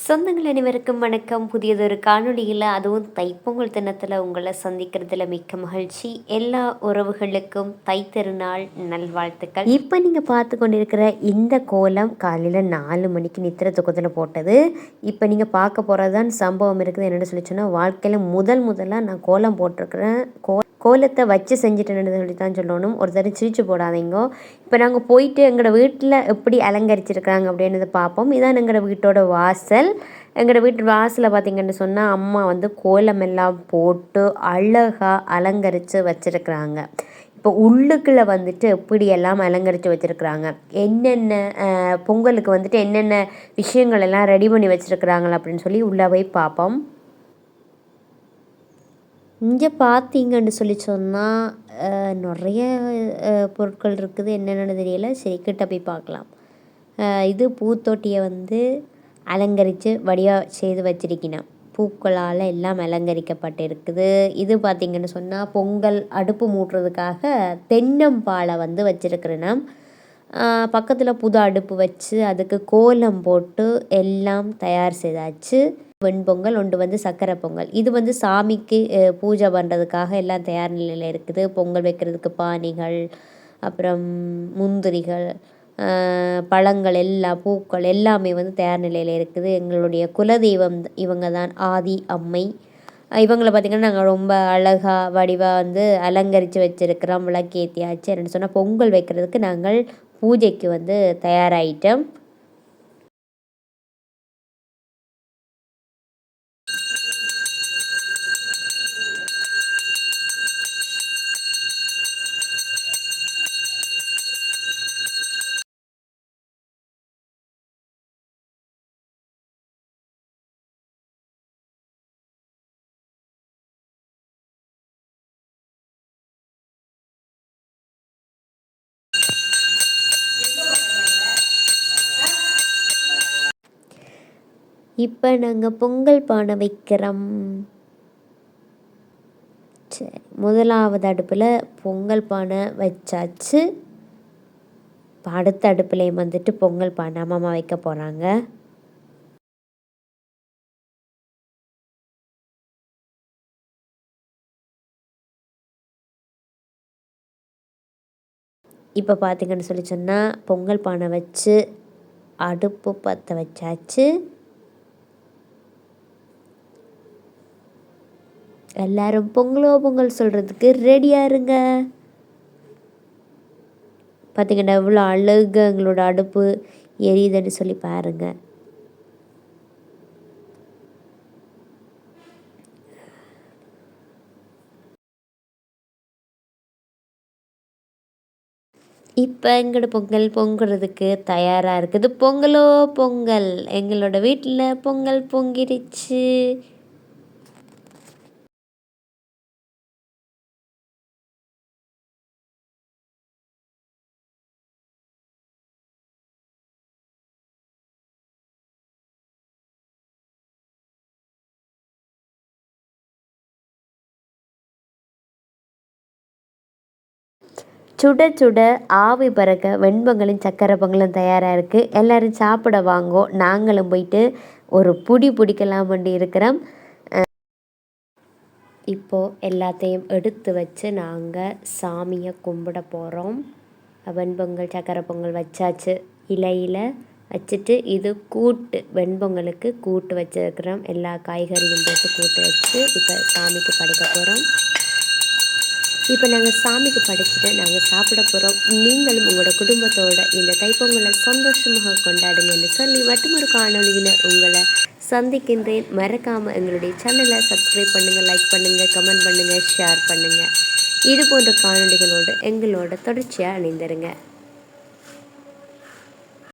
சொந்தங்கள் அனைவருக்கும் வணக்கம். புதியதொரு காணொளியில் அதுவும் தைப்பொங்கல் தினத்தில் உங்களை சந்திக்கிறதுல மிக்க மகிழ்ச்சி. எல்லா உறவுகளுக்கும் தைத்திருநாள் நல்வாழ்த்துக்கள். இப்போ நீங்கள் பார்த்து கொண்டிருக்கிற இந்த கோலம் காலையில் 4 மணிக்கு நித்திர துக்கத்தில் போட்டது. இப்போ நீங்கள் பார்க்க போகிறது தான் சம்பவம் இருக்குது. என்னென்னு சொல்லி சொன்னால், வாழ்க்கையில் முதலாக நான் கோலம் போட்டிருக்கிறேன். கோலத்தை வச்சு செஞ்சுட்டேன்னு சொல்லி தான் சொல்லணும். ஒருத்தர் சிரிச்சு போடாதீங்கோ. இப்போ நாங்கள் போயிட்டு எங்களோட வீட்டில் எப்படி அலங்கரிச்சிருக்கிறாங்க அப்படின்றத பார்ப்போம். இதான் எங்களோட வீட்டோட வாசல். எங்களோட வீட்டு வாசலில் பார்த்திங்கன்னு சொன்னால், அம்மா கோலம் எல்லாம் போட்டு அழகாக அலங்கரித்து வச்சுருக்குறாங்க. இப்போ உள்ளுக்குள்ளே எப்படியெல்லாம் அலங்கரித்து வச்சுருக்குறாங்க, என்னென்ன பொங்கலுக்கு என்னென்ன விஷயங்கள் எல்லாம் ரெடி பண்ணி வச்சுருக்குறாங்களா அப்படின்னு சொல்லி உள்ளே போய் பார்ப்போம். இங்கே பார்த்தீங்கன்னு சொல்லி சொன்னால் நிறைய பொருட்கள் இருக்குது. என்னென்னு தெரியல. சரி, கிட்ட போய் பார்க்கலாம். இது பூத்தொட்டியை அலங்கரித்து வடிவாக செய்து வச்சிருக்கணும். பூக்களால் எல்லாம் அலங்கரிக்கப்பட்டு இருக்குது. இது பார்த்திங்கன்னு சொன்னால், பொங்கல் அடுப்பு மூட்டுறதுக்காக தென்னம்பாலை வச்சுருக்கிறேன்னா, பக்கத்தில் புது அடுப்பு வச்சு அதுக்கு கோலம் போட்டு எல்லாம் தயார் செய்தாச்சு. வெண்பொங்கல், ஒன்று சக்கரை பொங்கல். இது சாமிக்கு பூஜை பண்ணுறதுக்காக எல்லாம் தயார் நிலையில் இருக்குது. பொங்கல் வைக்கிறதுக்கு பானைகள், அப்புறம் முந்திரிகள், பழங்கள், பூக்கள் எல்லாமே தயார் நிலையில் இருக்குது. எங்களுடைய குலதெய்வம் இவங்க தான், ஆதி அம்மை. இவங்களை பார்த்திங்கன்னா நாங்கள் ரொம்ப அழகாக வடிவாக அலங்கரித்து வச்சுருக்கிறோம். விளக்கேற்றியாச்சு. என்னென்னு சொன்னால், பொங்கல் வைக்கிறதுக்கு நாங்கள் பூஜைக்கு தயாராகிட்டோம். இப்போ நாங்கள் பொங்கல் பானை வைக்கிறோம். சரி, முதலாவது அடுப்பில் பொங்கல் பானை வச்சாச்சு. இப்போ அடுத்த அடுப்புலேயும் பொங்கல் பானை அம்மா வைக்க போகிறாங்க. இப்போ பார்த்திங்கன்னு சொல்லி சொன்னால், பொங்கல் பானை வச்சு அடுப்பு பற்ற வச்சாச்சு. எல்லாரும் பொங்கல் சொல்கிறதுக்கு ரெடியாக இருங்க. பார்த்திங்கன்னா எவ்வளோ அழகு எங்களோட அடுப்பு எரியுதுன்னு சொல்லி பாருங்கள். இப்போ எங்களோட பொங்கல் பொங்குறதுக்கு தயாராக இருக்குது. பொங்கலோ பொங்கல், எங்களோட வீட்டில் பொங்கல் பொங்கிடுச்சு. சுட சுட ஆவி பறக்க வெண்பொங்கலும் சக்கரை பொங்கலும் தயாராக இருக்குது. எல்லோரும் சாப்பிட வாங்கோ. நாங்களும் போயிட்டு ஒரு பிடிக்கலாம் பண்ணி இருக்கிறோம். இப்போது எல்லாத்தையும் எடுத்து வச்சு நாங்கள் சாமியை கும்பிட போகிறோம். வெண்பொங்கல் சக்கரை பொங்கல் வச்சாச்சு. இலையில் வச்சுட்டு இது கூட்டு, வெண்பொங்கலுக்கு கூட்டு வச்சுருக்கிறோம். எல்லா காய்கறியும் போட்டு கூட்டு வச்சு இப்போ சாமிக்கு படைக்க போகிறோம். இப்போ நாங்கள் சாமிக்கு படைச்சிட்டு நாங்கள் சாப்பிட போகிறோம். நீங்களும் உங்களோட குடும்பத்தோடு இந்த தைப்பொங்கலை சந்தோஷமாக கொண்டாடுங்கன்னு சொல்லி மற்றொரு காணொலியில் உங்களை சந்திக்கின்றேன். மறக்காமல் எங்களுடைய சேனலை சப்ஸ்கிரைப் பண்ணுங்கள், லைக் பண்ணுங்கள், கமெண்ட் பண்ணுங்கள், ஷேர் பண்ணுங்கள். இது போன்ற காணொலிகளோடு எங்களோட தொடர்ச்சியாக இணைந்திருங்க.